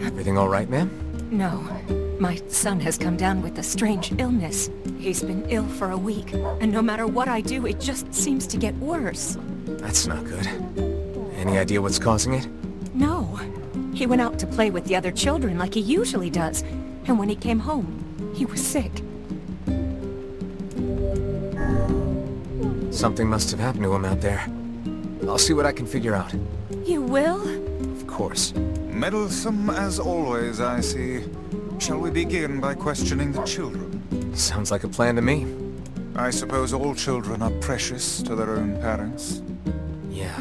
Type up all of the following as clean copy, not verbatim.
Everything all right, ma'am? No. My son has come down with a strange illness. He's been ill for a week, and no matter what I do, it just seems to get worse. That's not good. Any idea what's causing it? No. He went out to play with the other children like he usually does, and when he came home, he was sick. Something must have happened to him out there. I'll see what I can figure out. You will? Of course. Meddlesome as always, I see. Shall we begin by questioning the children? Sounds like a plan to me. I suppose all children are precious to their own parents. Yeah.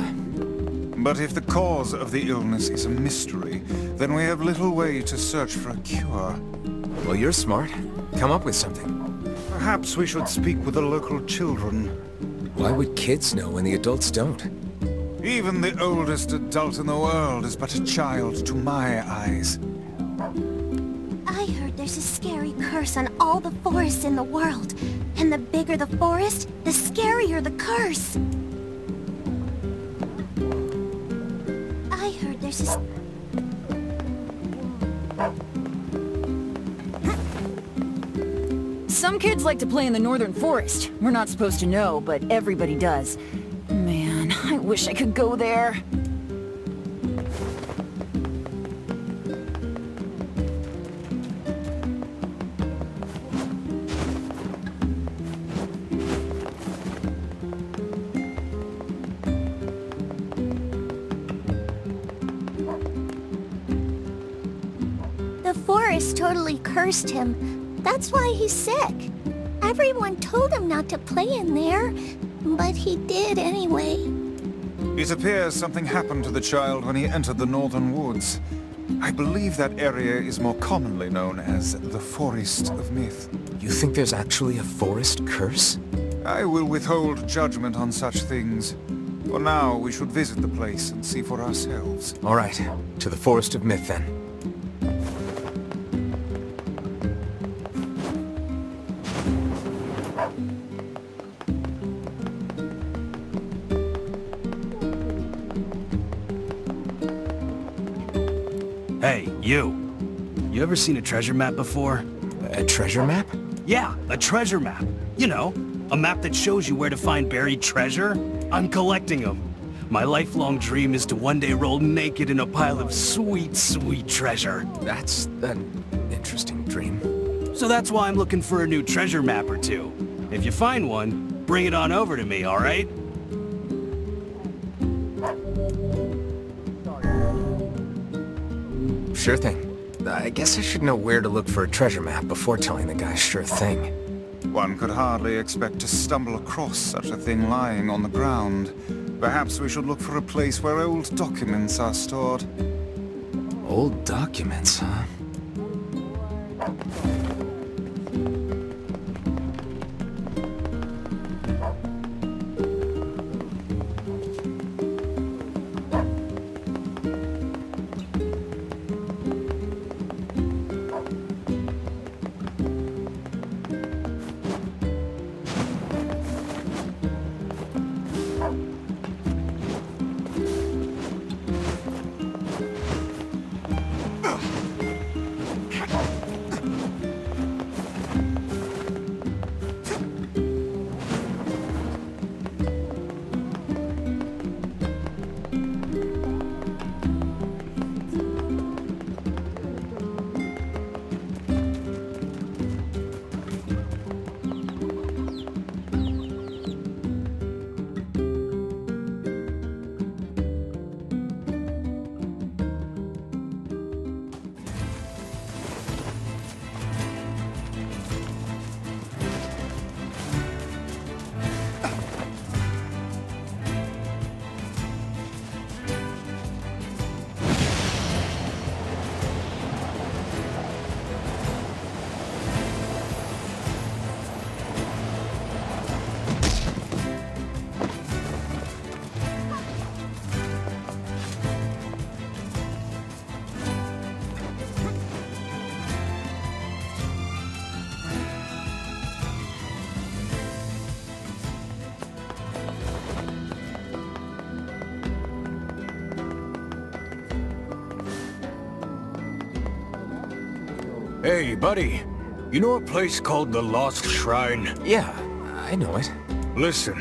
But if the cause of the illness is a mystery, then we have little way to search for a cure. Well, you're smart. Come up with something. Perhaps we should speak with the local children. Why would kids know when the adults don't? Even the oldest adult in the world is but a child to my eyes. I heard there's a scary curse on all the forests in the world. And the bigger the forest, the scarier the curse. I heard there's a... Some kids like to play in the northern forest. We're not supposed to know, but everybody does. Man, I wish I could go there. The forest totally cursed him. That's why he's sick. Everyone told him not to play in there, but he did anyway. It appears something happened to the child when he entered the northern woods. I believe that area is more commonly known as the Forest of Myth. You think there's actually a forest curse? I will withhold judgment on such things. For now, we should visit the place and see for ourselves. All right, to the Forest of Myth then. Hey, you. You ever seen a treasure map before? A treasure map? Yeah, a treasure map. You know, a map that shows you where to find buried treasure. I'm collecting them. My lifelong dream is to one day roll naked in a pile of sweet, sweet treasure. That's an interesting dream. So that's why I'm looking for a new treasure map or two. If you find one, bring it on over to me, all right? Sure thing. I guess I should know where to look for a treasure map before telling the guy sure thing. One could hardly expect to stumble across such a thing lying on the ground. Perhaps we should look for a place where old documents are stored. Old documents, huh? Hey, buddy. You know a place called the Lost Shrine? Yeah, I know it. Listen,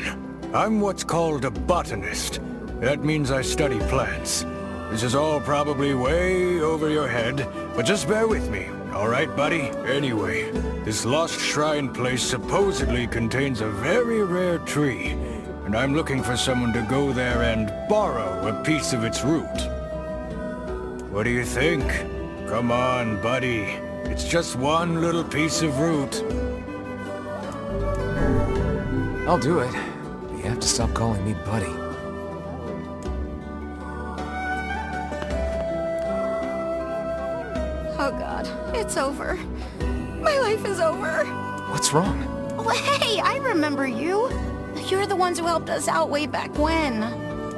I'm what's called a botanist. That means I study plants. This is all probably way over your head, but just bear with me, alright, buddy? Anyway, this Lost Shrine place supposedly contains a very rare tree, and I'm looking for someone to go there and borrow a piece of its root. What do you think? Come on, buddy. It's just one little piece of root. I'll do it. You have to stop calling me buddy. Oh god, it's over. My life is over. What's wrong? Oh, hey, I remember you. You're the ones who helped us out way back when.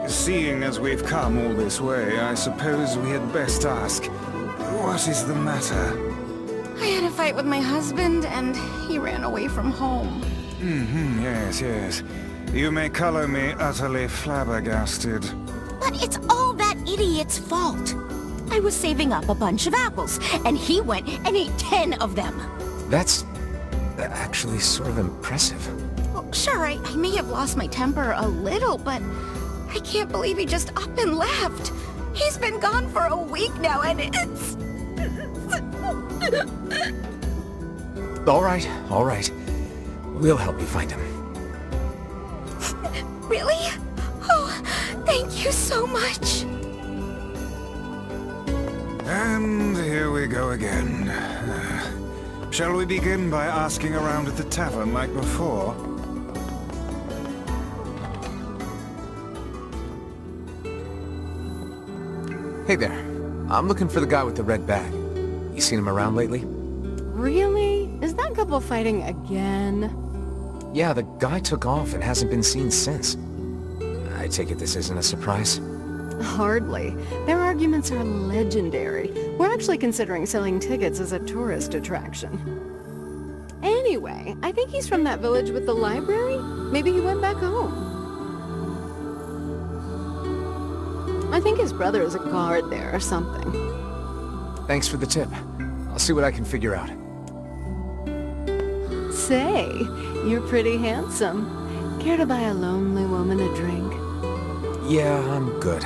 Seeing as we've come all this way, I suppose we had best ask, what is the matter? I had a fight with my husband, and he ran away from home. Yes. You may color me utterly flabbergasted. But it's all that idiot's fault. I was saving up a bunch of apples, and he went and ate 10 of them. That's actually sort of impressive. Well, sure, I may have lost my temper a little, but I can't believe he just up and left. He's been gone for a week now, and it's... All right. We'll help you find him. Really? Oh, thank you so much. And here we go again. Shall we begin by asking around at the tavern like before? Hey there. I'm looking for the guy with the red bag. You seen him around lately? Really? Is that couple fighting again? Yeah, the guy took off and hasn't been seen since. I take it this isn't a surprise? Hardly. Their arguments are legendary. We're actually considering selling tickets as a tourist attraction. Anyway, I think he's from that village with the library. Maybe he went back home. I think his brother is a guard there or something. Thanks for the tip. I'll see what I can figure out. Say, you're pretty handsome. Care to buy a lonely woman a drink? Yeah, I'm good.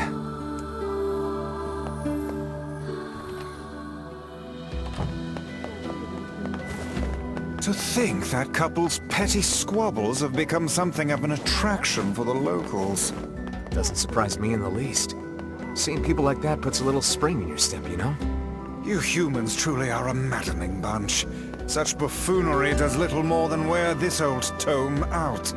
To think that couple's petty squabbles have become something of an attraction for the locals. Doesn't surprise me in the least. Seeing people like that puts a little spring in your step, you know? You humans truly are a maddening bunch. Such buffoonery does little more than wear this old tome out.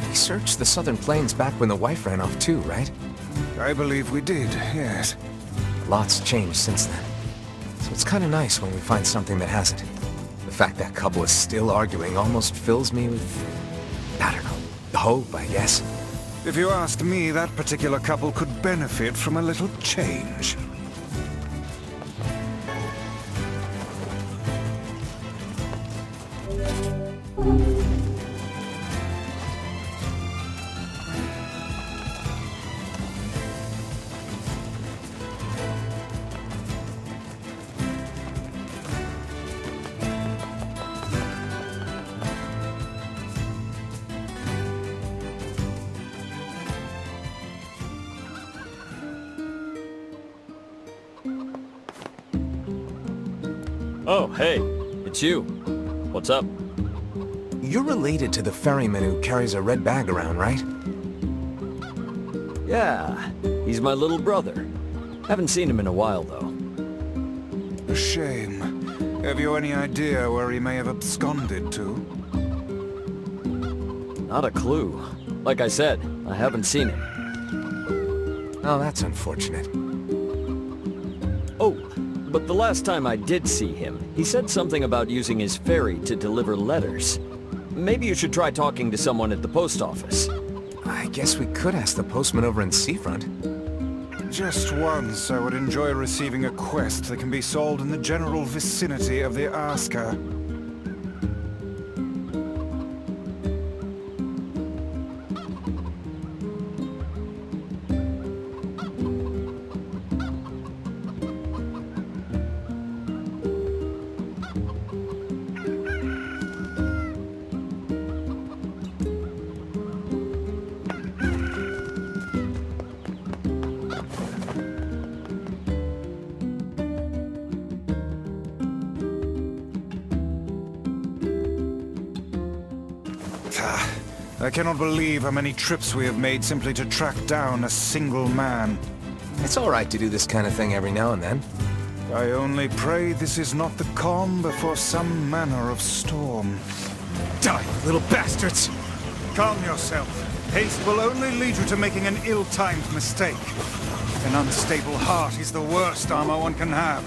He searched the southern plains back when the wife ran off too, right? I believe we did, yes. Lots changed since then. So it's kind of nice when we find something that hasn't. The fact that couple is still arguing almost fills me with, I don't know, hope, I guess. If you asked me, that particular couple could benefit from a little change. Oh, hey, it's you. What's up? You're related to the ferryman who carries a red bag around, right? Yeah, he's my little brother. Haven't seen him in a while, though. A shame. Have you any idea where he may have absconded to? Not a clue. Like I said, I haven't seen him. Oh, that's unfortunate. Oh, but the last time I did see him, he said something about using his ferry to deliver letters. Maybe you should try talking to someone at the post office. I guess we could ask the postman over in Seafront. Just once, I would enjoy receiving a quest that can be solved in the general vicinity of the Asker. I cannot believe how many trips we have made simply to track down a single man. It's all right to do this kind of thing every now and then. I only pray this is not the calm before some manner of storm. Die, you little bastards! Calm yourself. Haste will only lead you to making an ill-timed mistake. An unstable heart is the worst armor one can have.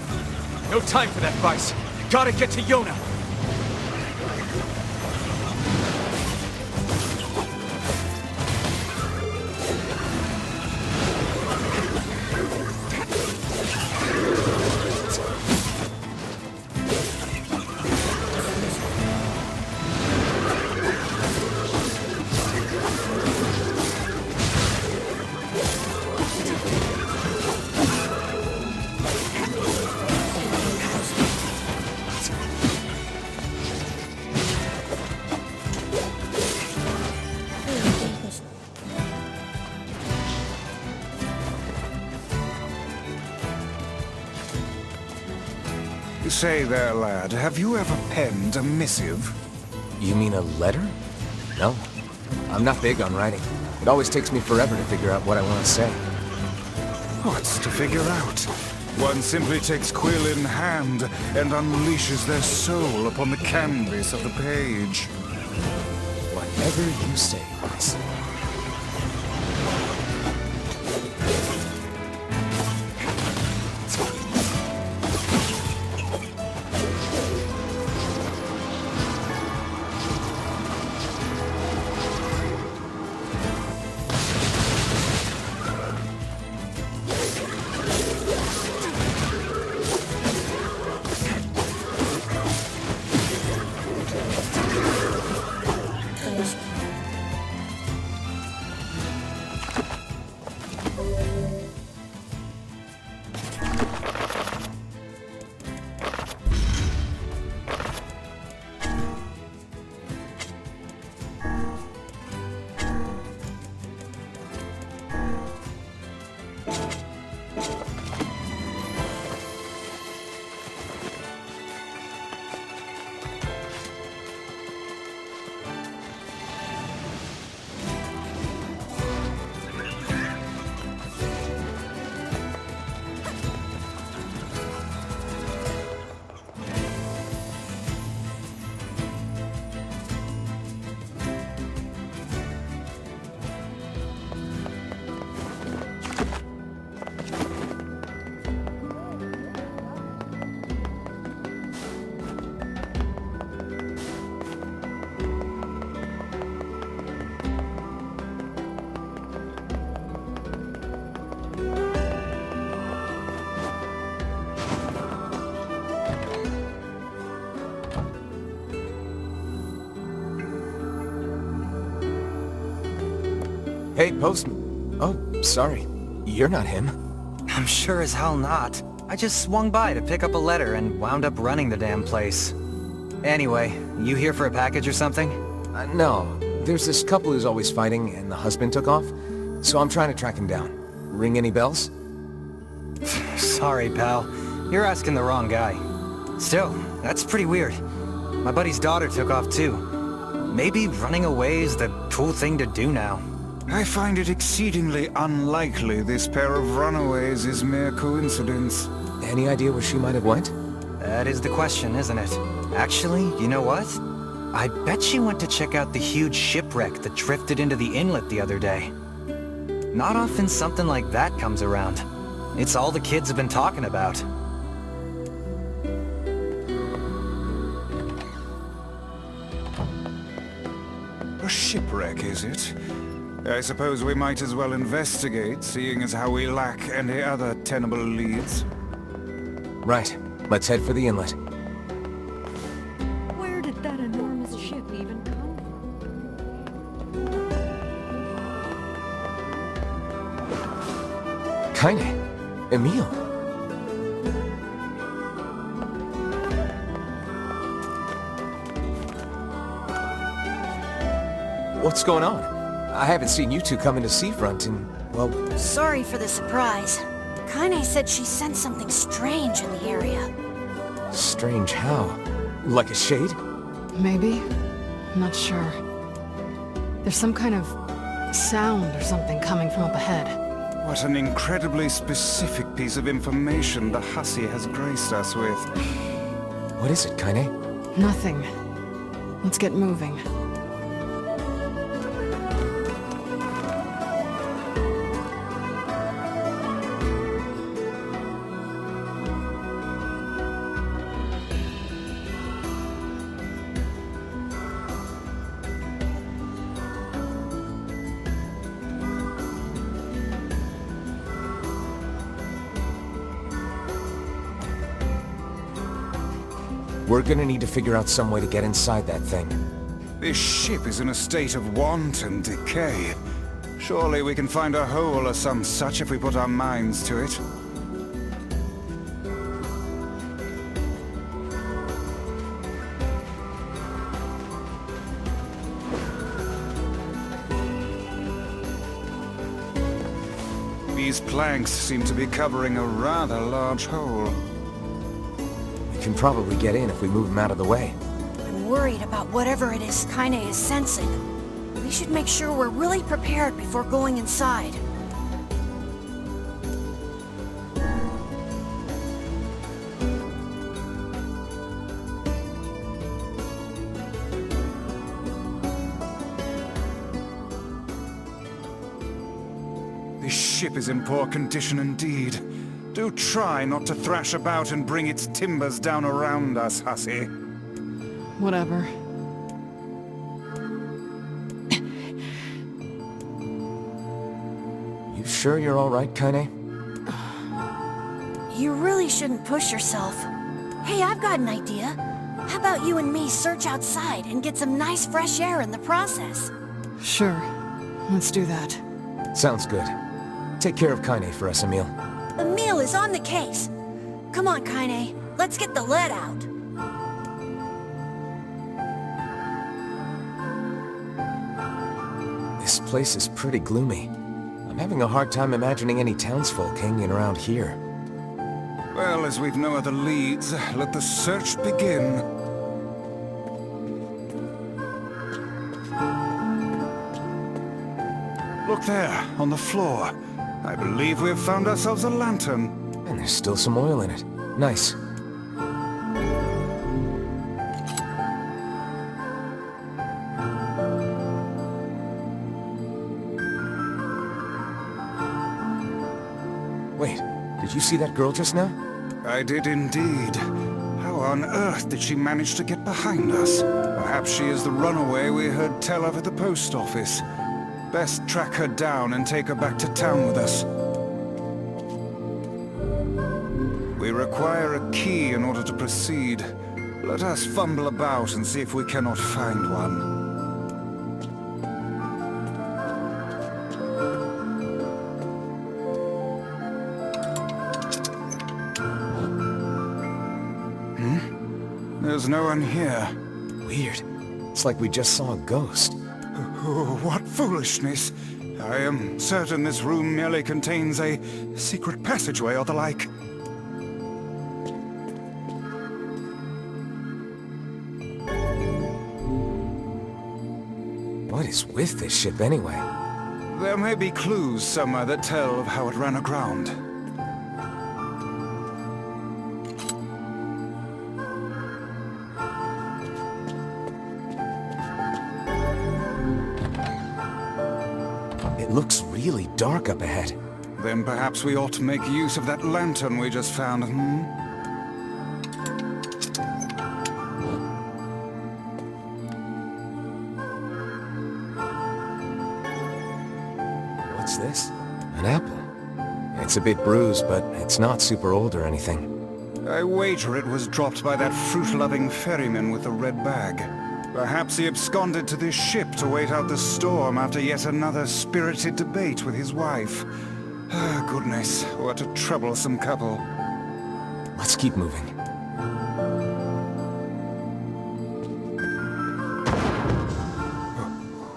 No time for that, Vice. Gotta get to Yona. Say there, lad, have you ever penned a missive? You mean a letter? No. I'm not big on writing. It always takes me forever to figure out what I want to say. What's to figure out? One simply takes quill in hand and unleashes their soul upon the canvas of the page. Whatever you say, Vice. Hey, Postman. Oh, sorry. You're not him. I'm sure as hell not. I just swung by to pick up a letter and wound up running the damn place. Anyway, you here for a package or something? No. There's this couple who's always fighting, and the husband took off. So I'm trying to track him down. Ring any bells? Sorry, pal. You're asking the wrong guy. Still, that's pretty weird. My buddy's daughter took off too. Maybe running away is the cool thing to do now. I find it exceedingly unlikely this pair of runaways is mere coincidence. Any idea where she might have went? That is the question, isn't it? Actually, you know what? I bet she went to check out the huge shipwreck that drifted into the inlet the other day. Not often something like that comes around. It's all the kids have been talking about. A shipwreck, is it? I suppose we might as well investigate, seeing as how we lack any other tenable leads. Right. Let's head for the inlet. Where did that enormous ship even come from? Kaine. Emil. What's going on? I haven't seen you two come into Seafront in, well... Sorry for the surprise. Kaine said she sensed something strange in the area. Strange how? Like a shade? Maybe? I'm not sure. There's some kind of sound or something coming from up ahead. What an incredibly specific piece of information the hussy has graced us with. What is it, Kaine? Nothing. Let's get moving. We're gonna need to figure out some way to get inside that thing. This ship is in a state of wanton decay. Surely we can find a hole or some such if we put our minds to it. These planks seem to be covering a rather large hole. We can probably get in if we move them out of the way. I'm worried about whatever it is Kaine is sensing. We should make sure we're really prepared before going inside. This ship is in poor condition indeed. Do try not to thrash about and bring its timbers down around us, hussy. Whatever. You sure you're alright, Kaine? You really shouldn't push yourself. Hey, I've got an idea. How about you and me search outside and get some nice fresh air in the process? Sure. Let's do that. Sounds good. Take care of Kaine for us, Emil. Emil is on the case. Come on, Kaine. Let's get the lead out. This place is pretty gloomy. I'm having a hard time imagining any townsfolk hanging around here. Well, as we've no other leads, let the search begin. Look there, on the floor. I believe we've found ourselves a lantern. And there's still some oil in it. Nice. Wait, did you see that girl just now? I did indeed. How on earth did she manage to get behind us? Perhaps she is the runaway we heard tell of at the post office. Best track her down and take her back to town with us. We require a key in order to proceed. Let us fumble about and see if we cannot find one. There's no one here. Weird. It's like we just saw a ghost. Oh, what foolishness! I am certain this room merely contains a secret passageway or the like. What is with this ship anyway? There may be clues somewhere that tell of how it ran aground. It looks really dark up ahead. Then perhaps we ought to make use of that lantern we just found, What's this? An apple. It's a bit bruised, but it's not super old or anything. I wager it was dropped by that fruit-loving ferryman with the red bag. Perhaps he absconded to this ship to wait out the storm after yet another spirited debate with his wife. Ah, goodness, what a troublesome couple. Let's keep moving.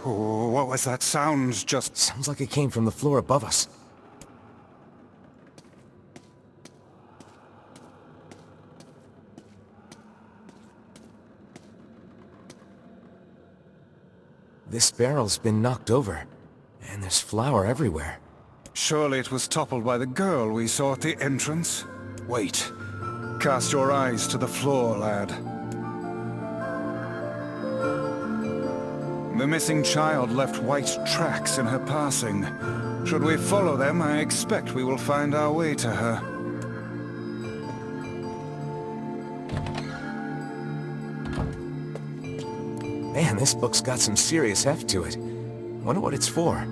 Oh, what was that sound? Just... Sounds like it came from the floor above us. This barrel's been knocked over, and there's flour everywhere. Surely it was toppled by the girl we saw at the entrance? Wait. Cast your eyes to the floor, lad. The missing child left white tracks in her passing. Should we follow them, I expect we will find our way to her. Man, this book's got some serious heft to it. Wonder what it's for.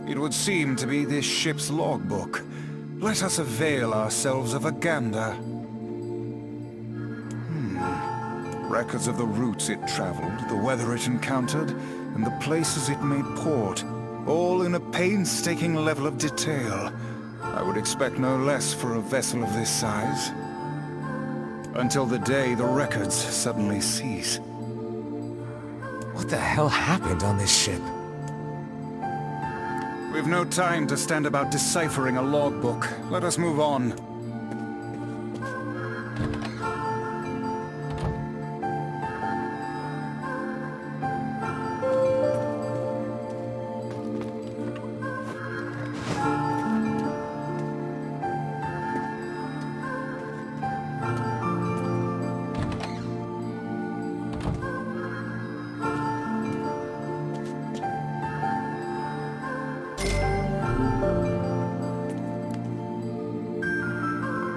It would seem to be this ship's logbook. Let us avail ourselves of a gander. Records of the routes it traveled, the weather it encountered, and the places it made port, all in a painstaking level of detail. I would expect no less for a vessel of this size. Until the day the records suddenly cease. What the hell happened on this ship? We've no time to stand about deciphering a logbook. Let us move on.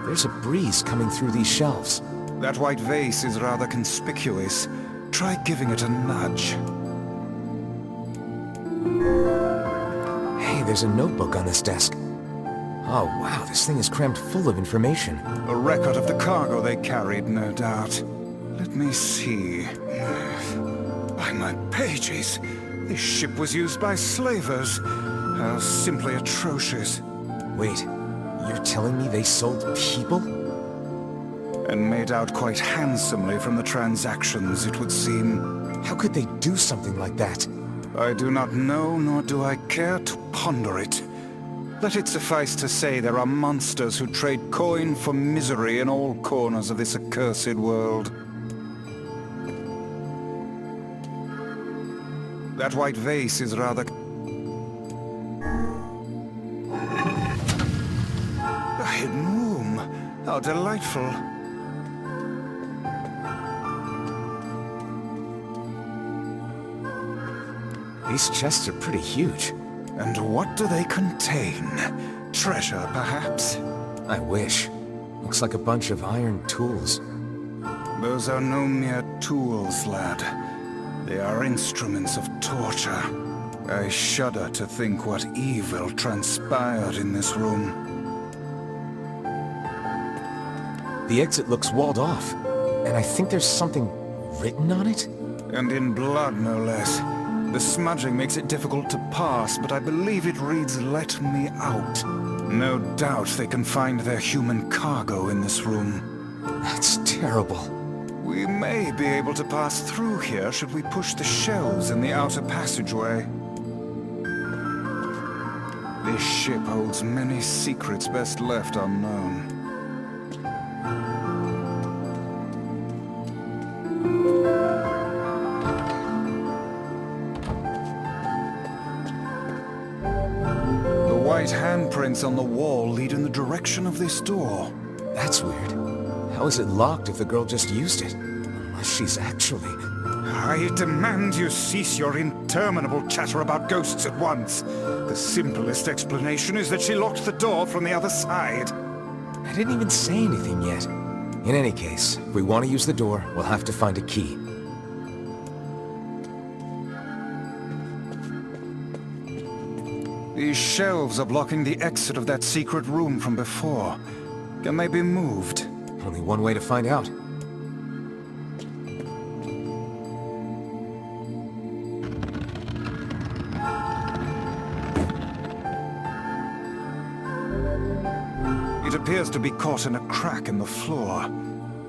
There's a breeze coming through these shelves. That white vase is rather conspicuous. Try giving it a nudge. Hey, there's a notebook on this desk. Oh wow, this thing is crammed full of information. A record of the cargo they carried, no doubt. Let me see. By my pages, this ship was used by slavers. How simply atrocious. Wait, you're telling me they sold people? And made out quite handsomely from the transactions, it would seem. How could they do something like that? I do not know, nor do I care to ponder it. Let it suffice to say there are monsters who trade coin for misery in all corners of this accursed world. That white vase is rather... A hidden room. How delightful. These chests are pretty huge. And what do they contain? Treasure, perhaps? I wish. Looks like a bunch of iron tools. Those are no mere tools, lad. They are instruments of torture. I shudder to think what evil transpired in this room. The exit looks walled off, and I think there's something written on it? And in blood, no less. The smudging makes it difficult to pass, but I believe it reads, "Let me out." No doubt they can find their human cargo in this room. That's terrible. We may be able to pass through here should we push the shelves in the outer passageway. This ship holds many secrets best left unknown. White handprints on the wall lead in the direction of this door. That's weird. How is it locked if the girl just used it? Unless she's actually... I demand you cease your interminable chatter about ghosts at once. The simplest explanation is that she locked the door from the other side. I didn't even say anything yet. In any case, if we want to use the door, we'll have to find a key. These shelves are blocking the exit of that secret room from before. Can they be moved? Only one way to find out. It appears to be caught in a crack in the floor.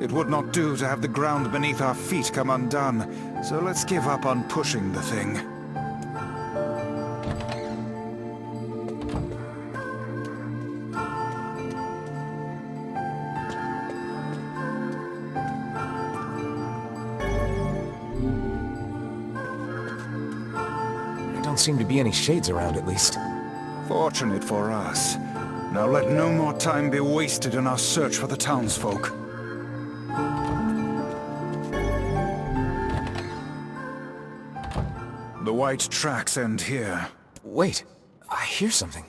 It would not do to have the ground beneath our feet come undone, so let's give up on pushing the thing. There don't seem to be any shades around, at least. Fortunate for us. Now let no more time be wasted in our search for the townsfolk. The white tracks end here. Wait, I hear something.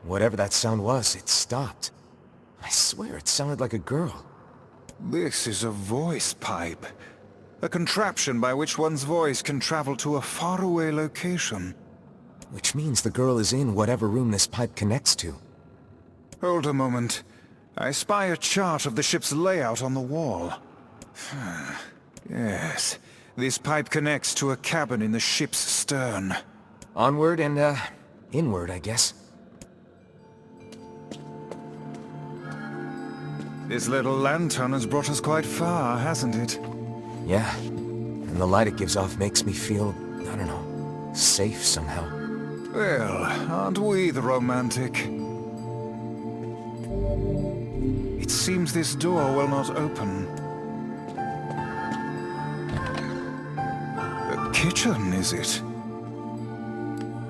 Whatever that sound was, it stopped. I swear it sounded like a girl. This is a voice pipe. A contraption by which one's voice can travel to a faraway location. Which means the girl is in whatever room this pipe connects to. Hold a moment. I spy a chart of the ship's layout on the wall. Yes, this pipe connects to a cabin in the ship's stern. Onward and, inward, I guess. This little lantern has brought us quite far, hasn't it? Yeah, and the light it gives off makes me feel, I don't know, safe somehow. Well, aren't we the romantic? It seems this door will not open. A kitchen, is it?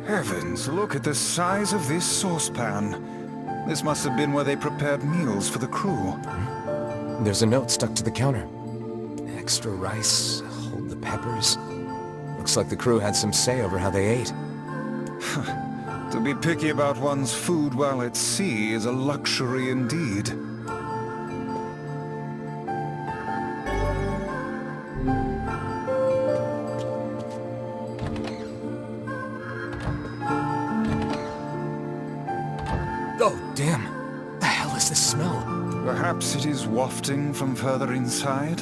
Heavens, look at the size of this saucepan. This must have been where they prepared meals for the crew. There's a note stuck to the counter. Extra rice, hold the peppers. Looks like the crew had some say over how they ate. To be picky about one's food while at sea is a luxury indeed. Oh, damn. The hell is this smell? Perhaps it is wafting from further inside?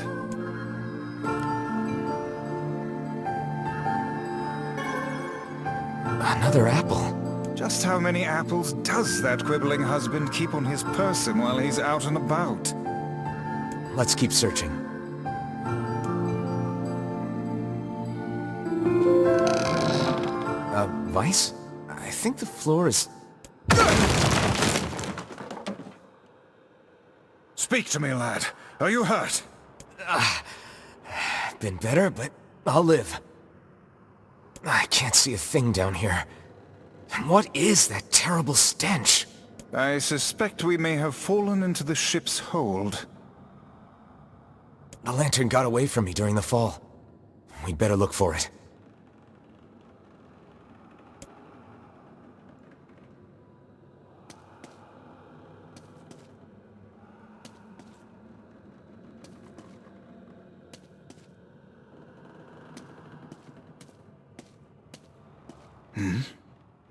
Another apple. Just how many apples does that quibbling husband keep on his person while he's out and about? Let's keep searching. Vice? I think the floor is... Speak to me, lad. Are you hurt? Been better, but I'll live. I can't see a thing down here. What is that terrible stench? I suspect we may have fallen into the ship's hold. The lantern got away from me during the fall. We'd better look for it.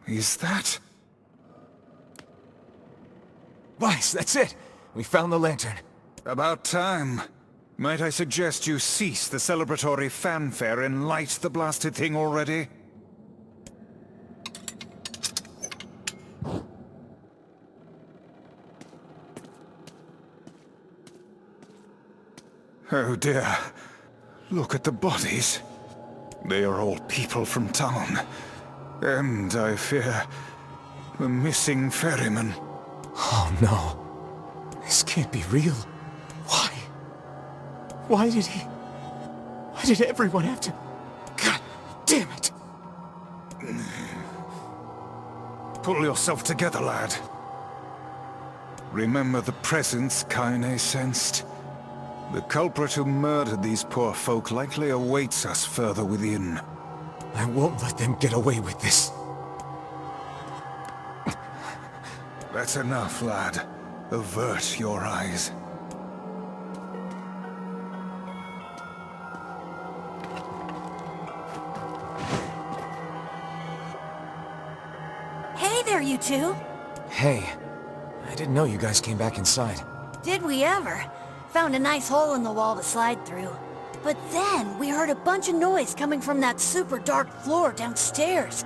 Is that... Vice, that's it! We found the lantern. About time. Might I suggest you cease the celebratory fanfare and light the blasted thing already? Oh dear. Look at the bodies. They are all people from town. And, I fear, the missing ferryman. Oh no. This can't be real. Why? Why did everyone have to... God damn it! Pull yourself together, lad. Remember the presence Kaine sensed? The culprit who murdered these poor folk likely awaits us further within. I won't let them get away with this. That's enough, lad. Avert your eyes. Hey there, you two. Hey, I didn't know you guys came back inside. Did we ever? Found a nice hole in the wall to slide through. But then we heard a bunch of noise coming from that super dark floor downstairs.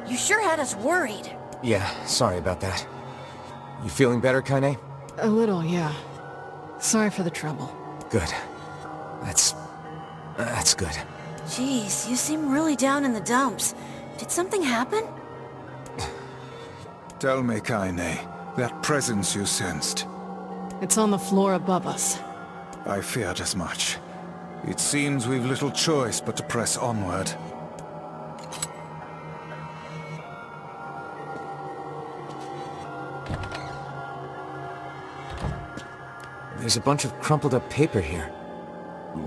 You sure had us worried. Yeah, sorry about that. You feeling better, Kaine? A little, yeah. Sorry for the trouble. Good. That's good. Jeez, you seem really down in the dumps. Did something happen? Tell me, Kaine, that presence you sensed. It's on the floor above us. I feared as much. It seems we've little choice but to press onward. There's a bunch of crumpled up paper here.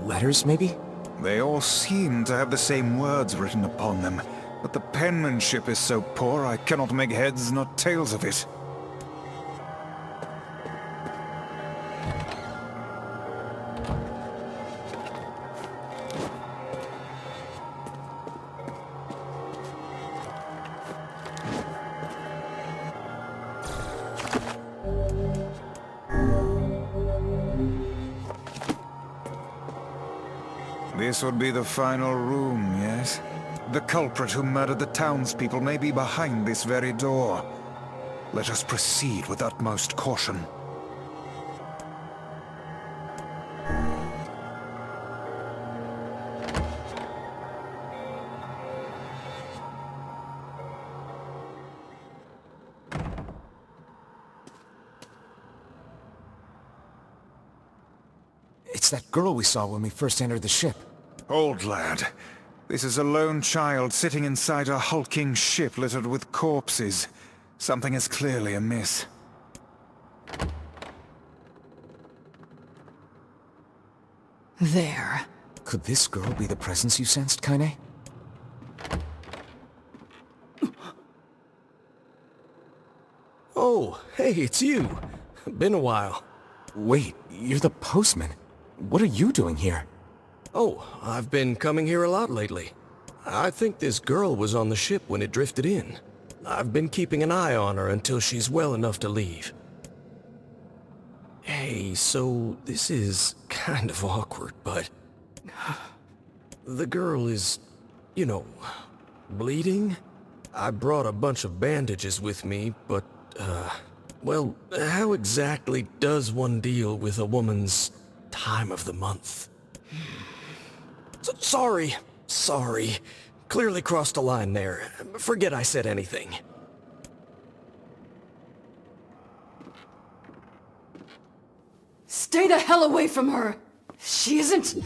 Letters, maybe? They all seem to have the same words written upon them, but the penmanship is so poor I cannot make heads nor tails of it. This would be the final room, yes? The culprit who murdered the townspeople may be behind this very door. Let us proceed with utmost caution. It's that girl we saw when we first entered the ship. Old lad, this is a lone child sitting inside a hulking ship littered with corpses. Something is clearly amiss. There. Could this girl be the presence you sensed, Kaine? Oh, hey, it's you. Been a while. Wait, you're the postman. What are you doing here? Oh, I've been coming here a lot lately. I think this girl was on the ship when it drifted in. I've been keeping an eye on her until she's well enough to leave. Hey, so this is kind of awkward, but... the girl is, you know, bleeding? I brought a bunch of bandages with me, but, well, how exactly does one deal with a woman's time of the month? Sorry. Clearly crossed a line there. Forget I said anything. Stay the hell away from her! She isn't...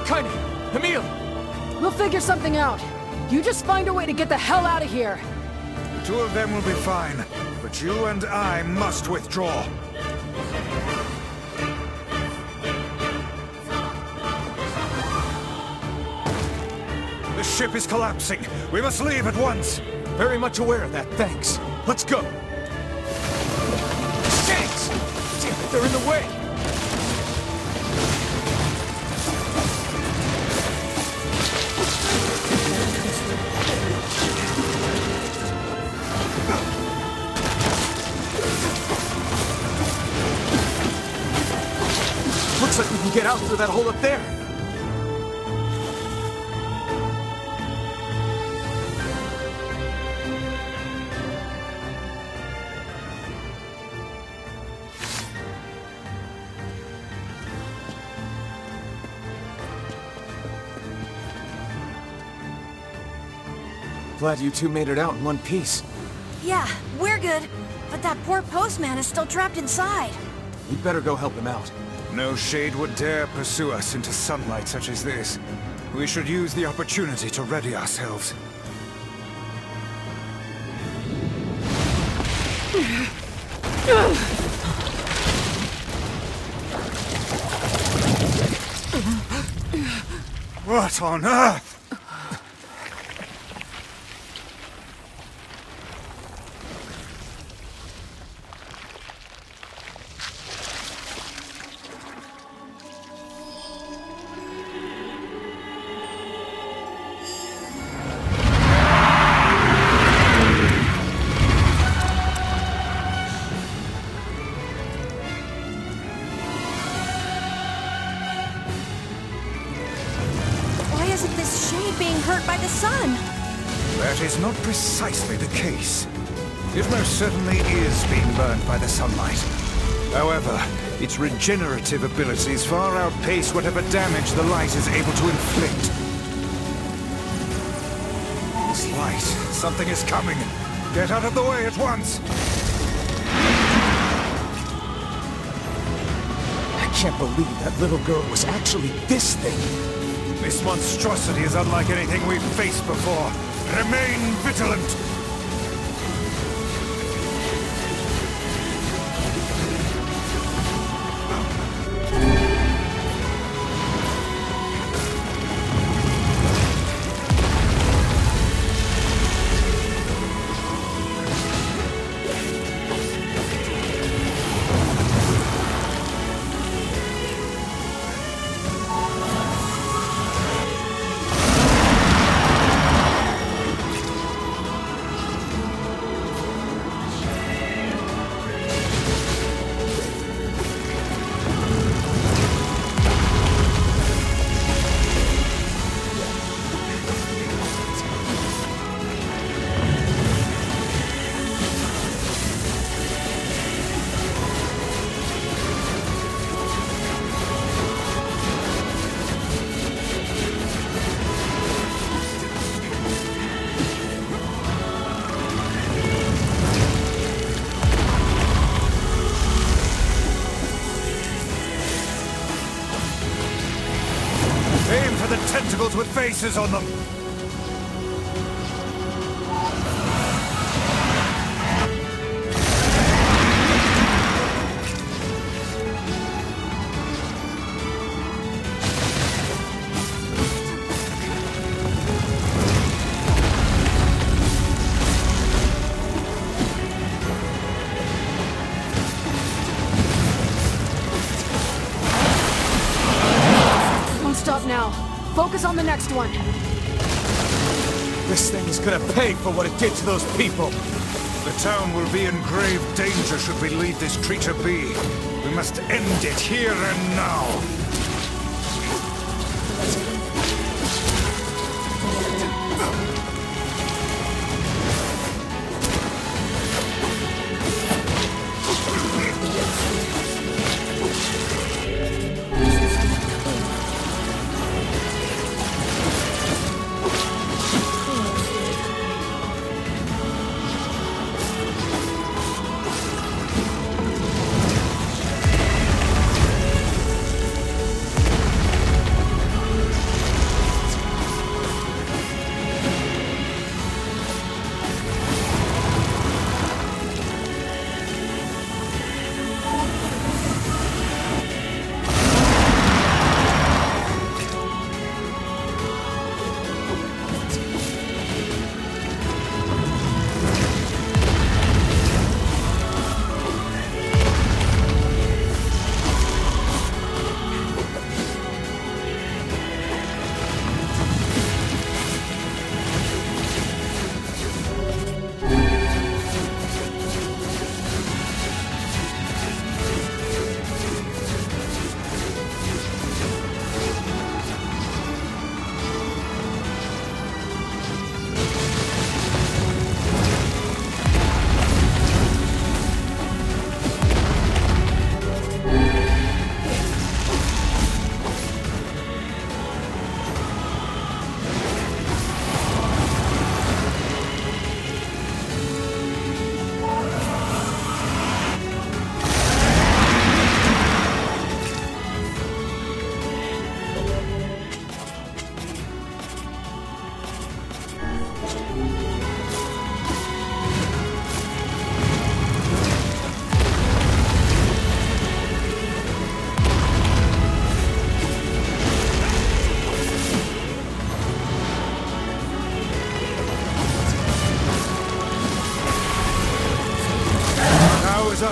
Kaine! Emil! We'll figure something out. You just find a way to get the hell out of here. The two of them will be fine, but you and I must withdraw. The ship is collapsing. We must leave at once. Very much aware of that, thanks. Let's go! Shanks! Damn it, they're in the way! Looks like we can get out through that hole up there. glad you two made it out in one piece. Yeah, we're good. But that poor postman is still trapped inside. We'd better go help him out. No shade would dare pursue us into sunlight such as this. We should use the opportunity to ready ourselves. What on earth? That is not precisely the case. It most certainly is being burned by the sunlight. However, its regenerative abilities far outpace whatever damage the light is able to inflict. This light, something is coming. Get out of the way at once! I can't believe that little girl was actually this thing. This monstrosity is unlike anything we've faced before. Remain vigilant! Aim for the tentacles with faces on them! Stop now. Focus on the next one. This thing is gonna pay for what it did to those people. The town will be in grave danger should we leave this creature be. We must end it here and now.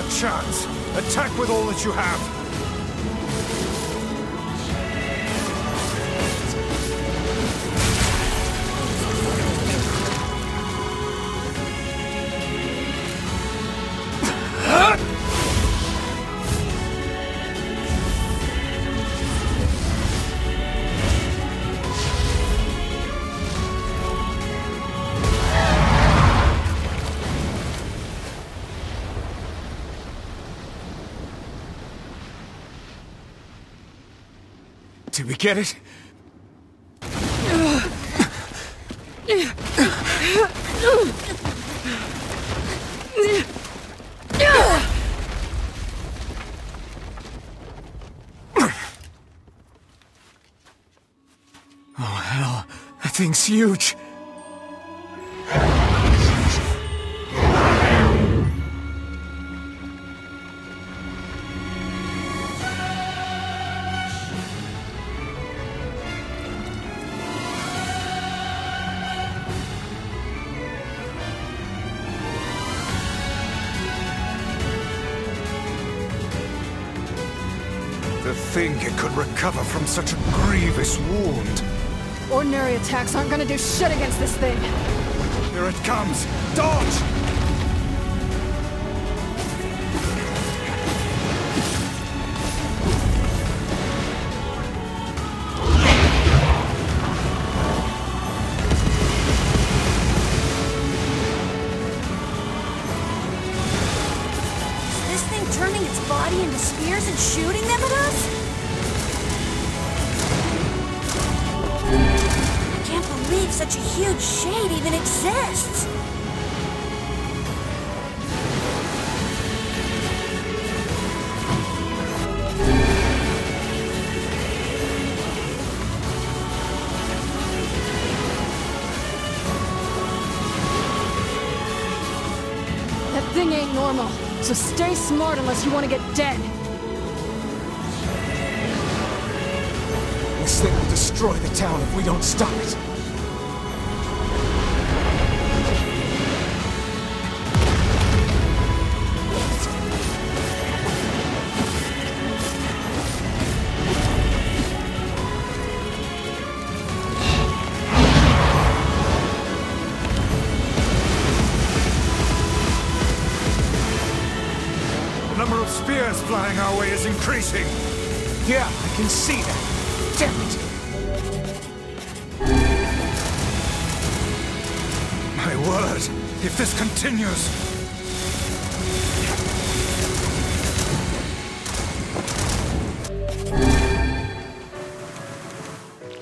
chance. Attack with all that you have. Did we get it? Oh hell, that thing's huge. To think it could recover from such a grievous wound. Ordinary attacks aren't gonna do shit against this thing. Here it comes! Dodge! Is this thing turning its body into spears and shooting them at us? I can't believe such a huge shade even exists. That thing ain't normal, so stay smart unless you want to get dead. This thing will destroy the town if we don't stop it. The number of spears flying our way is increasing. Yeah, I can see that. Damn it! My word, if this continues...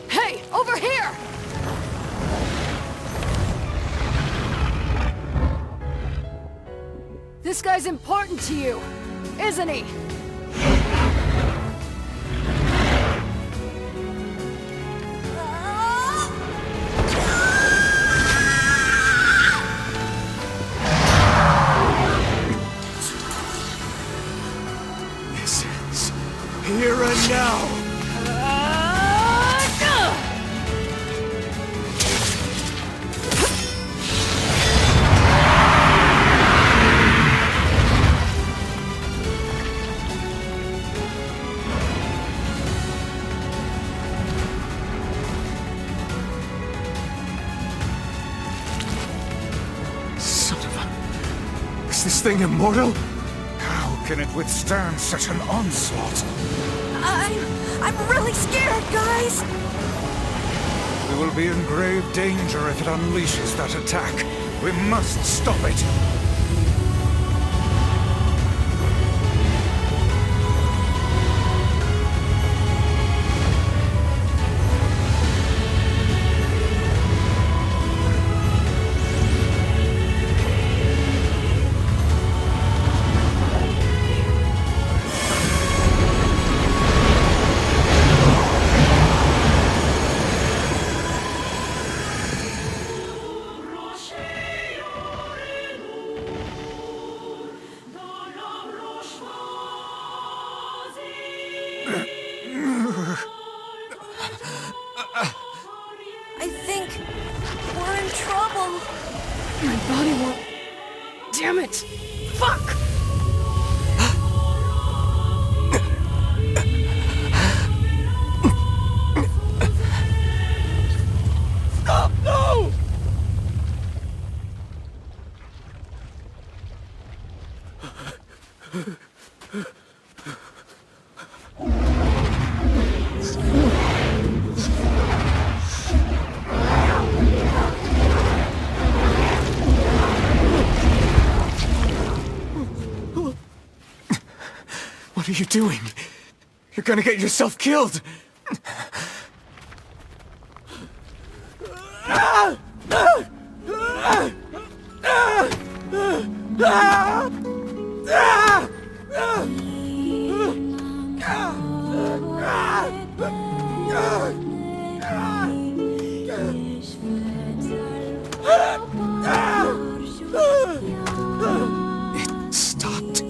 Hey, over here! This guy's important to you, isn't he? This is here and now. Son of a... Is this thing immortal? How can it withstand such an onslaught? I'm really scared, guys. We will be in grave danger if it unleashes that attack. We must stop it. I think we're in trouble. My body won't... Damn it! Fuck! What are you doing? You're gonna get yourself killed! It stopped.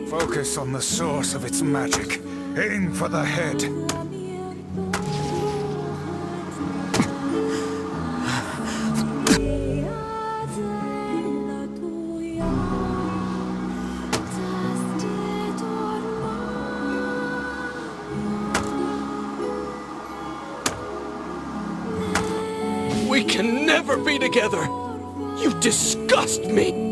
Focus on the source of its magic. Aim for the head. We can never be together! You disgust me!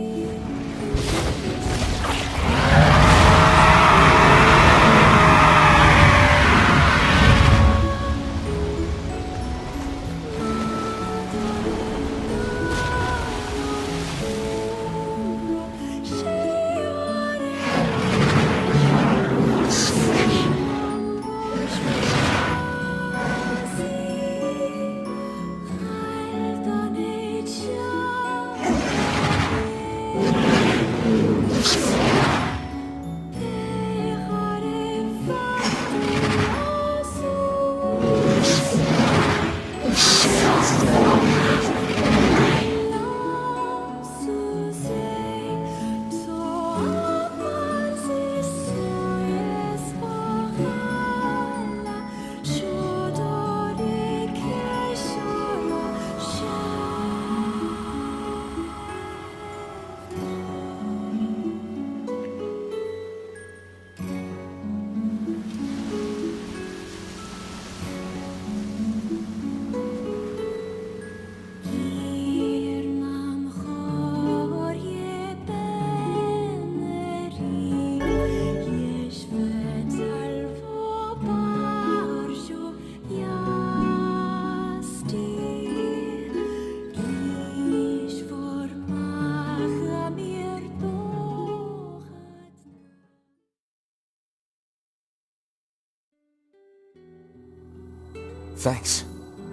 Thanks.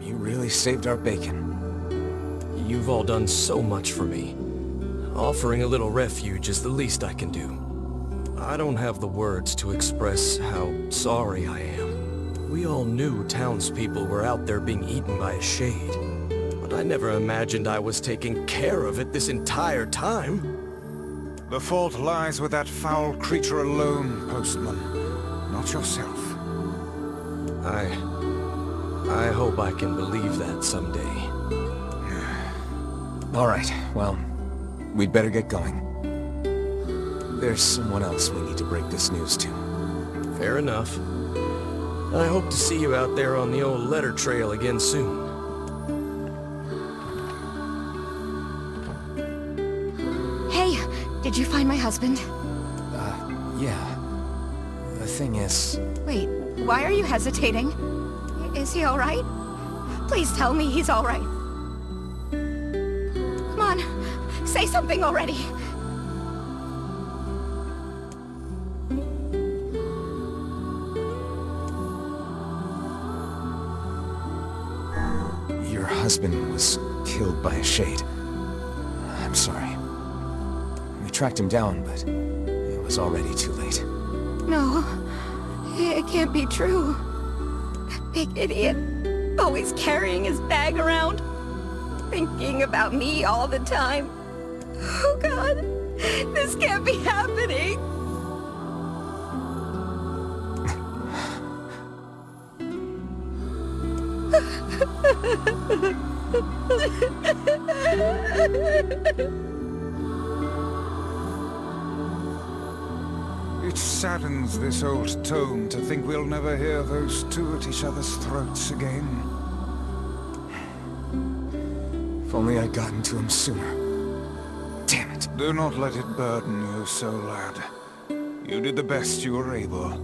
You really saved our bacon. You've all done so much for me. Offering a little refuge is the least I can do. I don't have the words to express how sorry I am. We all knew townspeople were out there being eaten by a shade, but I never imagined I was taking care of it this entire time. The fault lies with that foul creature alone, Postman. Not yourself. I hope I can believe that someday. All right, well, we'd better get going. There's someone else we need to break this news to. Fair enough. I hope to see you out there on the old letter trail again soon. Hey, did you find my husband? Yeah. The thing is... Wait, why are you hesitating? Is he alright? Please tell me he's alright. Come on, say something already. Your husband was killed by a shade. I'm sorry. We tracked him down, but it was already too late. No, it can't be true. That big idiot, always carrying his bag around, thinking about me all the time. Oh God, this can't be happening. It saddens this old tome to think we'll never hear those two at each other's throats again. If only I'd gotten to him sooner. Damn it. Do not let it burden you so, lad. You did the best you were able.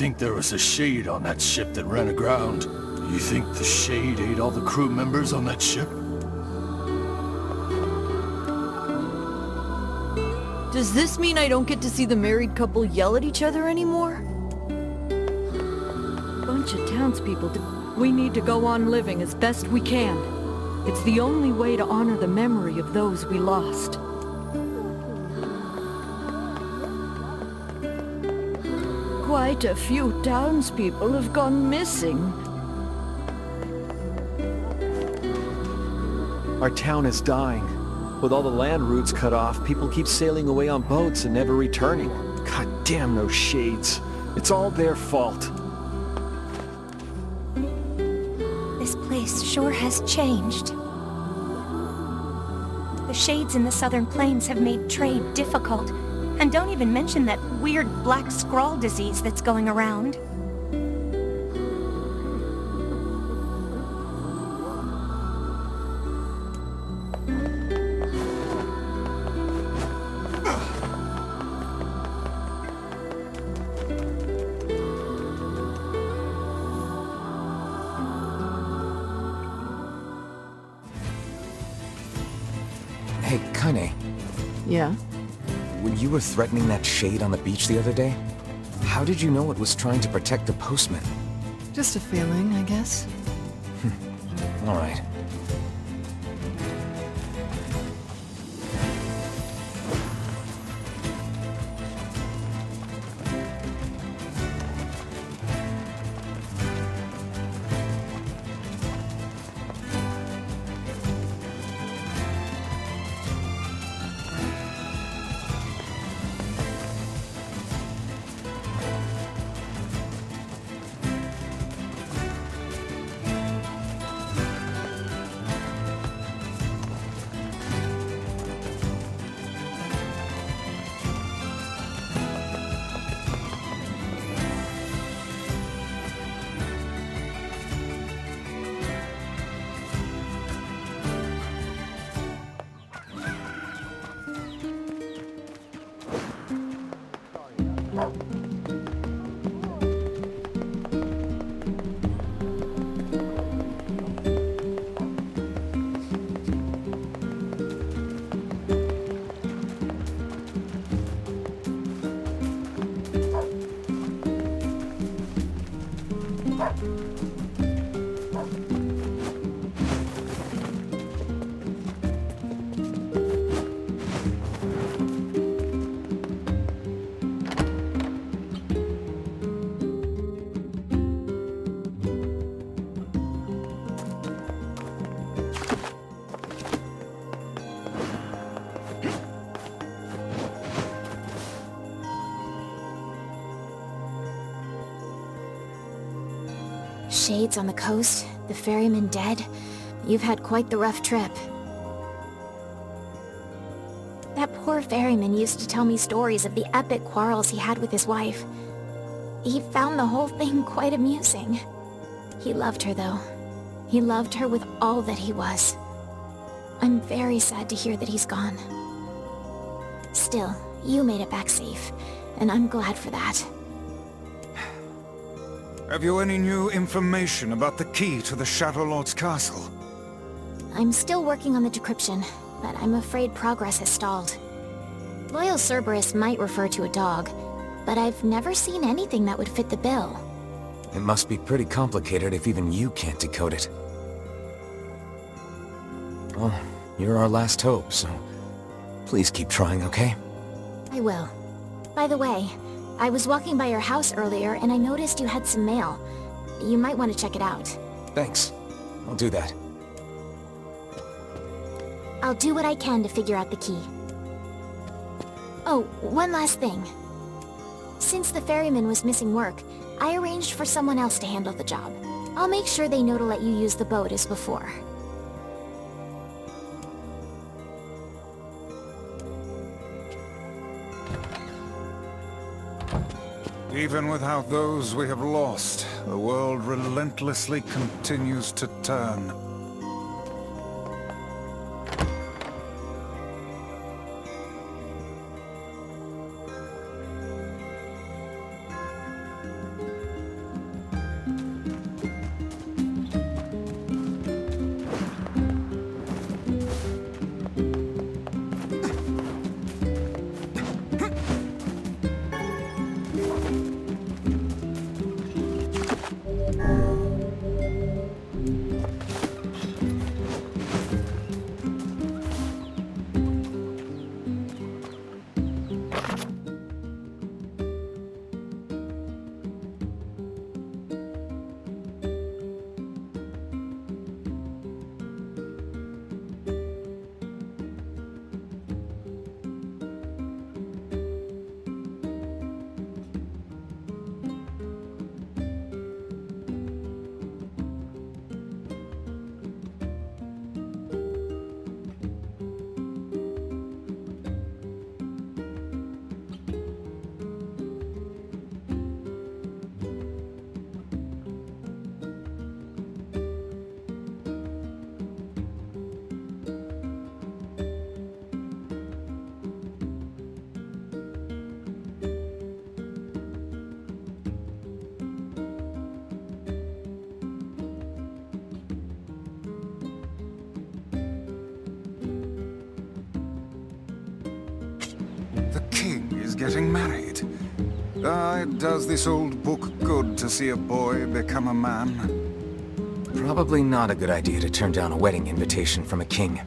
think there was a shade on that ship that ran aground. You think the shade ate all the crew members on that ship? Does this mean I don't get to see the married couple yell at each other anymore? Bunch of townspeople. We need to go on living as best we can. It's the only way to honor the memory of those we lost. Quite a few townspeople have gone missing. Our town is dying. With all the land routes cut off, people keep sailing away on boats and never returning. God damn those shades. It's all their fault. This place sure has changed. The shades in the southern plains have made trade difficult. And don't even mention that weird black scrawl disease that's going around. Hey, Kane. Yeah? When you were threatening that shade on the beach the other day, how did you know it was trying to protect the postman? Just a feeling, I guess. All right. Shades on the coast, the ferryman dead. You've had quite the rough trip. That poor ferryman used to tell me stories of the epic quarrels he had with his wife. He found the whole thing quite amusing. He loved her, though. He loved her with all that he was. I'm very sad to hear that he's gone. Still, you made it back safe, and I'm glad for that. Have you any new information about the key to the Shadow Lord's castle? I'm still working on the decryption, but I'm afraid progress has stalled. Loyal Cerberus might refer to a dog, but I've never seen anything that would fit the bill. It must be pretty complicated if even you can't decode it. Well, you're our last hope, so please keep trying, okay? I will. By the way, I was walking by your house earlier and I noticed you had some mail. You might want to check it out. Thanks. I'll do that. I'll do what I can to figure out the key. Oh, one last thing. Since the ferryman was missing work, I arranged for someone else to handle the job. I'll make sure they know to let you use the boat as before. Even without those we have lost, the world relentlessly continues to turn. getting married. Does this old book good to see a boy become a man? Probably not a good idea to turn down a wedding invitation from a king.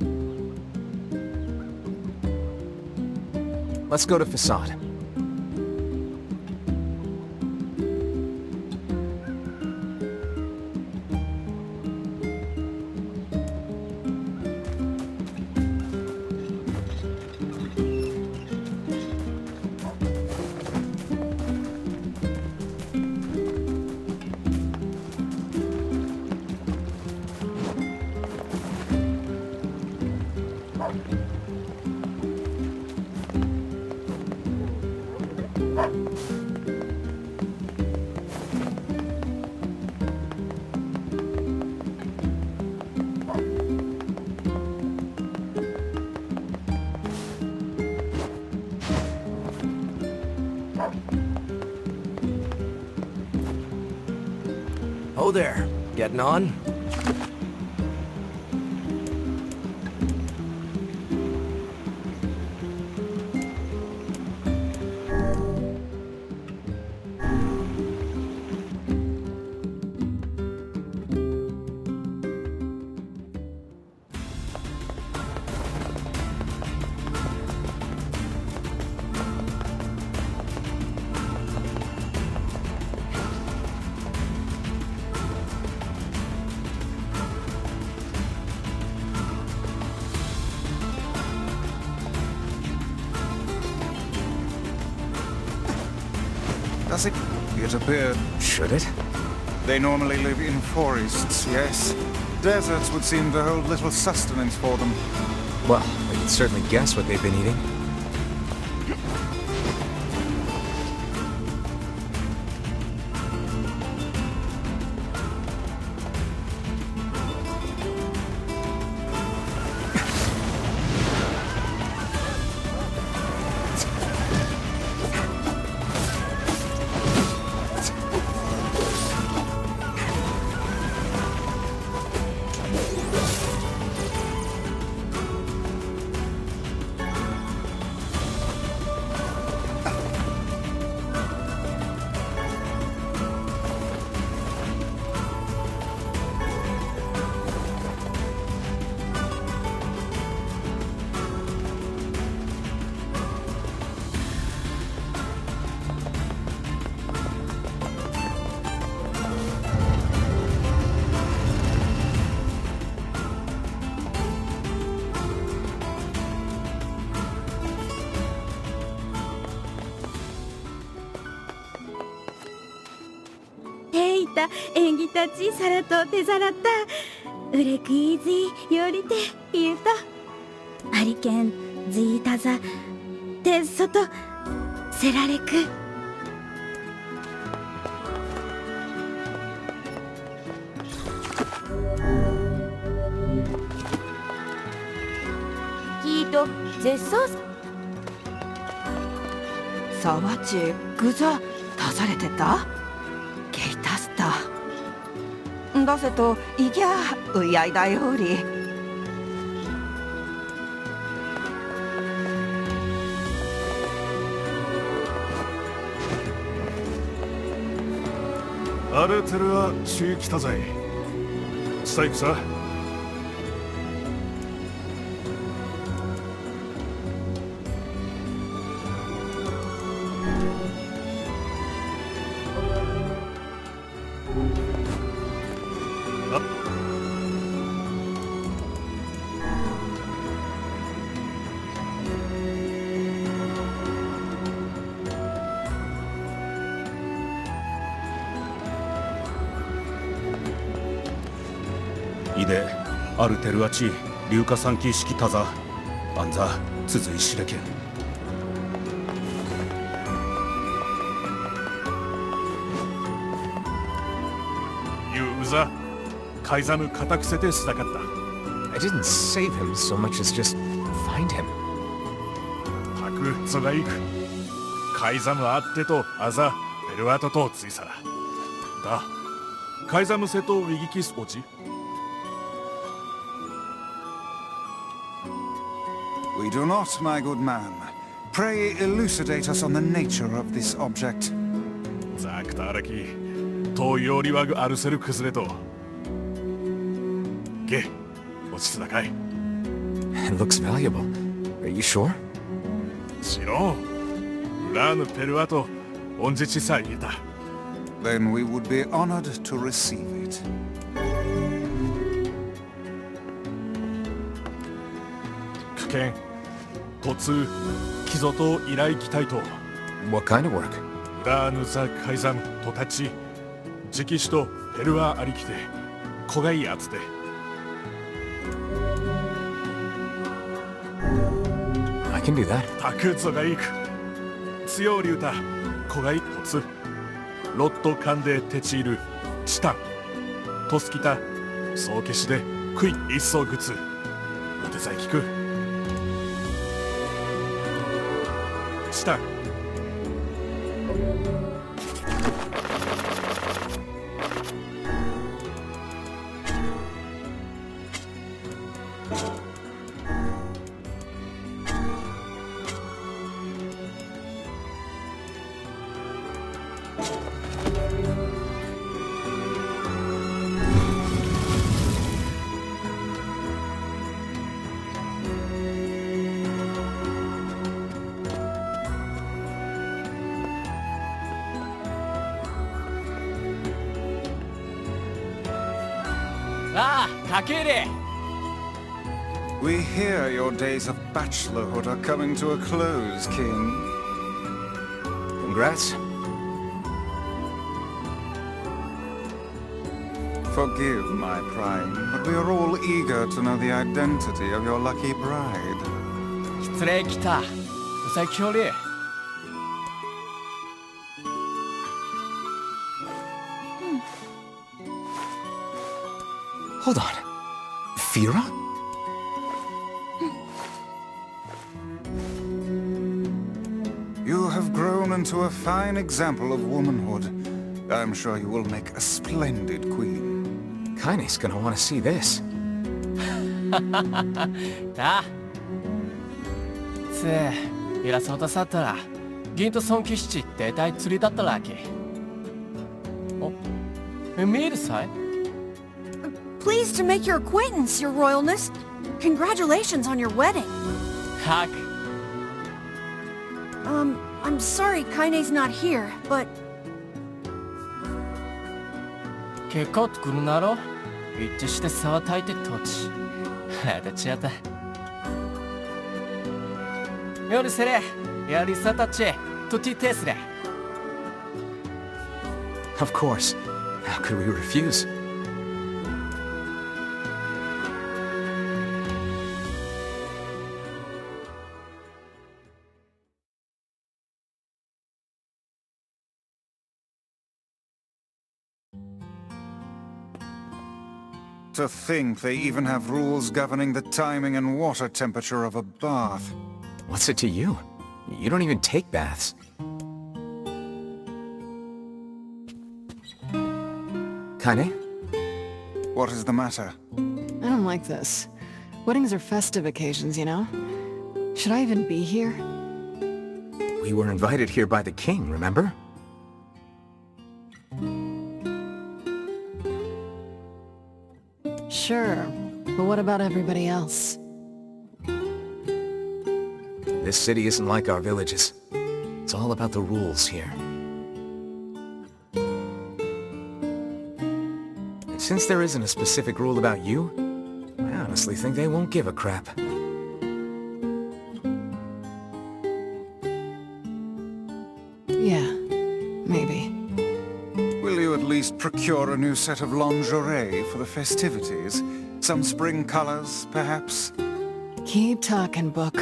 Let's go to Facade. Oh there, getting on? Does it? It appeared. Should it? They normally live in forests, yes. Deserts would seem to hold little sustenance for them. Well, we can certainly guess what they've been eating. Engi-tachi, sarato te zarata. Urek-izi, yorite, yuta. Ariken, zi-taza, te soto, serareku. Kito, zesos. Sawachi, guza, 足されてた? Keitasta. だせと、いぎゃ、うやいだより。アルテルは地域多在。さいくさ。이대 아르테르아치 류카산키 시키 타자 안자 쯔즈이 시레켄 유우자 카이자무 카타쿠세테 쓰다갔다. I didn't save him so much as just find him. 타쿠 츠가이쿠 카이자무 아tteと아자 베르아토とツイサラだカイザムセとウィギキスオチ We do not, my good man. Pray elucidate us on the nature of this object. ザクタアラキとよりわぐアルセル崩れとゲ落ち着だかい It looks valuable. Are you sure? しろんウラーヌペルアとオンジチさえ言えた Then we would be honored to receive it. 可見突キゾと依頼きたいと What kind of work? ウラーヌザカイザムとたち直使とペルアありきて子がいいやつで I can do that. タクゾがいく強りゅうた子がいこつロットカンデテチールチタントスキタ総消しでクイ一層グツお手伝い聞くチタン We hear your days of bachelorhood are coming to a close, King. Congrats. Forgive my prying, but we are all eager to know the identity of your lucky bride. 失礼きた。うさきょり。Hold on. Fira? You have grown into a fine example of womanhood. I'm sure you will make a splendid queen. Kaine's gonna want to see this. だ。つえ、イラソータサッタラ、ギントソンキシチって大釣りだったらけ。お、見えるさい Pleased to make your acquaintance, Your Royalness. Congratulations on your wedding. Heck. I'm sorry Kaine's not here, but... 結構作るなろ一致して沢焚いて土地。あたちやった。夜せれ、やりさたち、とティテスレ。Of course. How could we refuse? To think they even have rules governing the timing and water temperature of a bath. What's it to you? You don't even take baths. Kaine? What is the matter? I don't like this. Weddings are festive occasions, you know? Should I even be here? We were invited here by the king, remember? Sure, but what about everybody else? This city isn't like our villages. It's all about the rules here. And since there isn't a specific rule about you, I honestly think they won't give a crap. Yeah, maybe. Will you at least procure a new set of lingerie for the festivities? Some spring colors, perhaps? Keep talking, Book.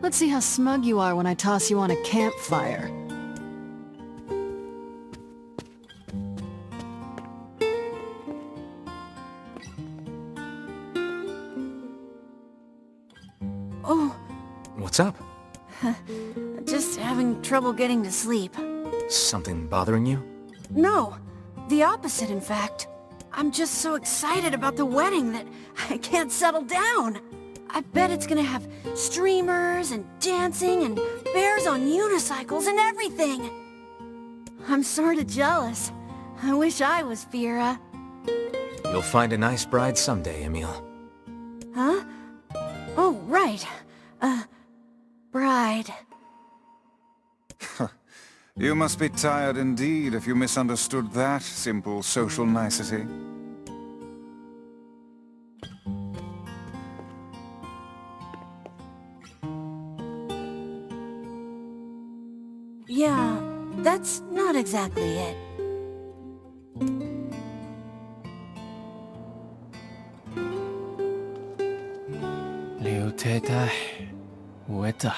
Let's see how smug you are when I toss you on a campfire. Oh. What's up? Just having trouble getting to sleep. Something bothering you? No. The opposite, in fact. I'm just so excited about the wedding that I can't settle down. I bet it's gonna have streamers and dancing and bears on unicycles and everything. I'm sorta jealous. I wish I was Fira. You'll find a nice bride someday, Emil. Huh? Oh, right. Bride. You must be tired indeed if you misunderstood that simple social nicety. Yeah, that's not exactly it. Liu Tētai, Ueta.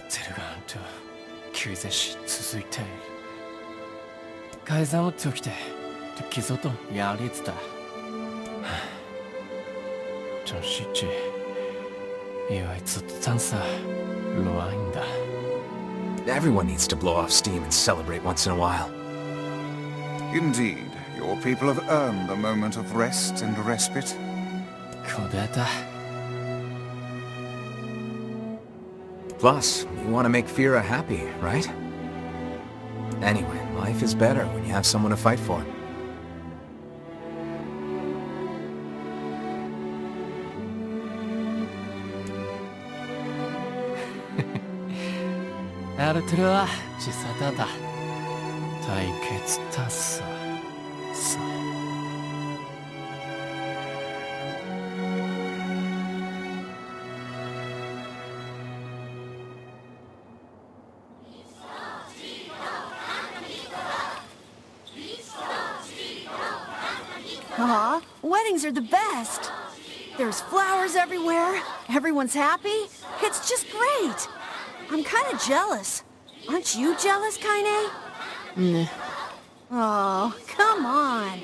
젤간도 규제시続いている. 가해상을 툭대, 기소도 야리즈다. 좀 쉽지. 이와이 츠탄사 로아인다. Everyone needs to blow off steam and celebrate once in a while. Indeed, your people have earned a moment of rest and respite. Kodeta. Plus, you want to make Fira happy, right? Anyway, life is better when you have someone to fight for. 아르트르와 지사다다.対決 탔어. Aw, weddings are the best. There's flowers everywhere. Everyone's happy. It's just great. I'm kind of jealous. Aren't you jealous, Kaine? Nah. Oh, come on.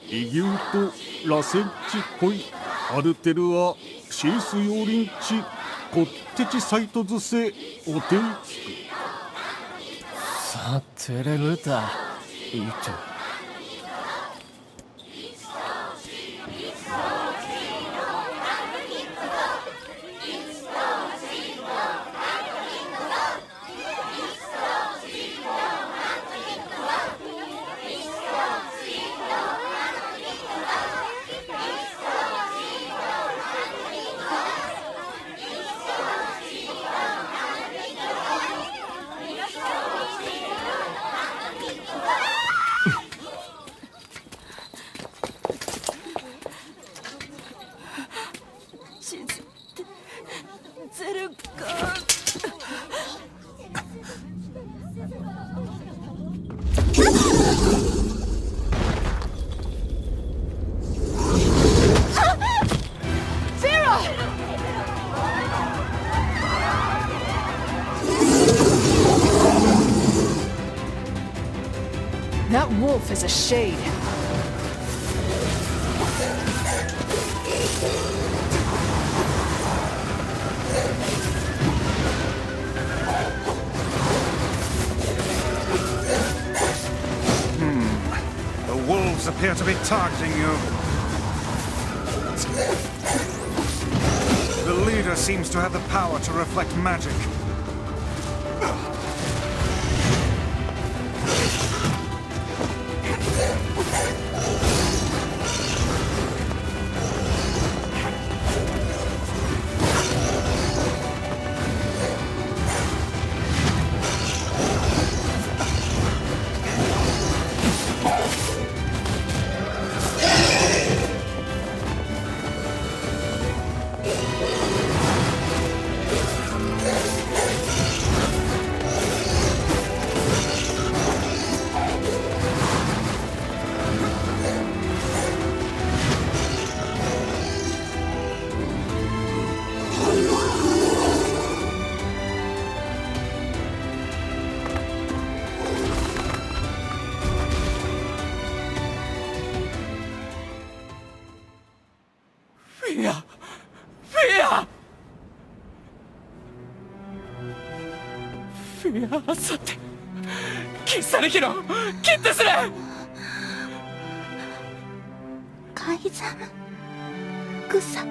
イギュートラセンチコイアルテルアシースヨリンチコッテチサイトズセオテイキクさてれるだいいと That wolf is a shade. The wolves appear to be targeting you. The leader seems to have the power to reflect magic. いやさて決されきろ決定する改ざん草あ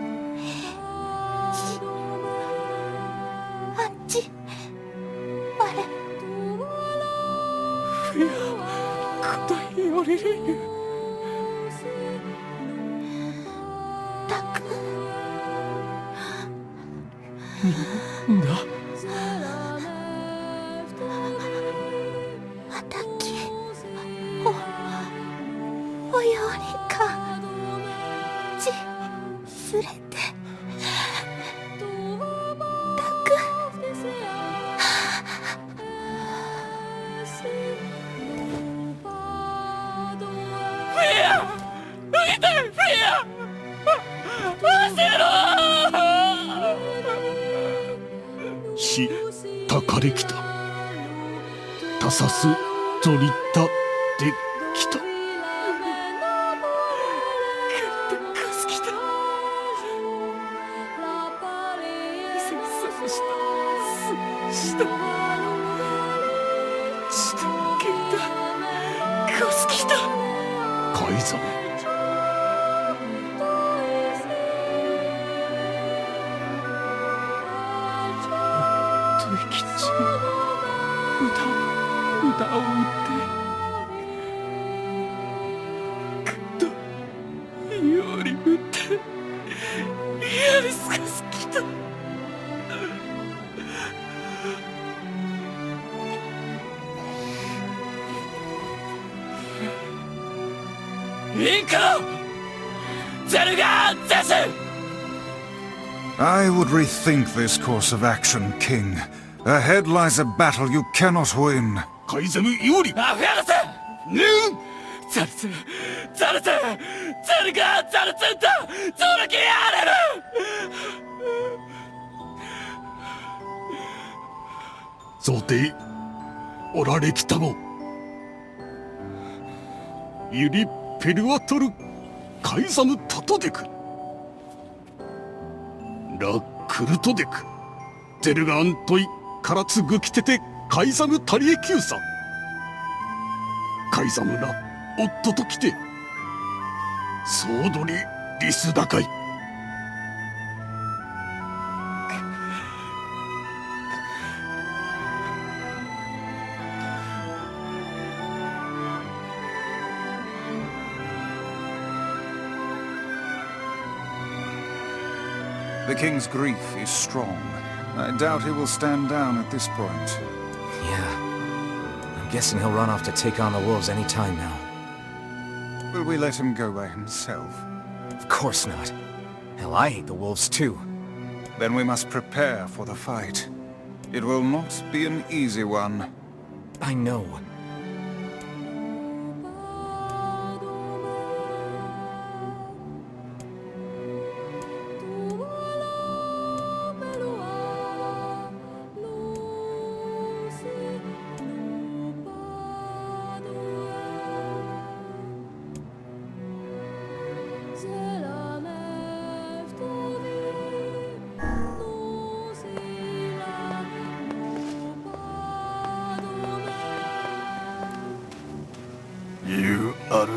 っちあれいや答えよりたくんだあたきおよりかちすれてたくフィア浮いてフィア教えろたかれきたたさすとりたできた改ざん歌を打ってくっとより打ってやりすかすきた行こうゼルガーゼス I would rethink this course of action, King. Ahead lies a battle you cannot win. カイザムよりアフヤルスザルツザルツゼルガーザルツンとゾルキアレル想定おられきたもユリペルワトルカイザムタトデクラクルトデクゼルガアントイカラツグキテテカイザムタリエキューサカイザムラ夫と来てソードリリスダカイThe king's grief is strong. I doubt he will stand down at this point. Yeah. I'm guessing he'll run off to take on the wolves any time now. Will we let him go by himself? Of course not. Hell, I hate the wolves too. Then we must prepare for the fight. It will not be an easy one. I know. You are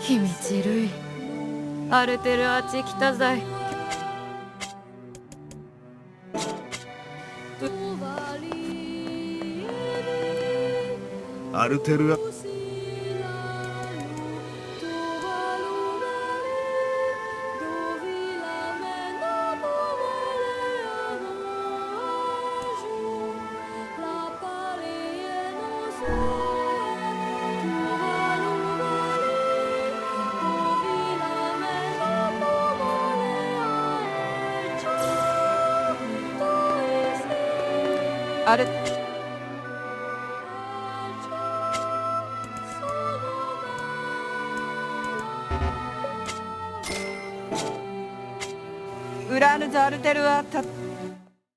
秘密類アルテルアチ来たざいアルテルアあれウラーヌザ・アルテルアタ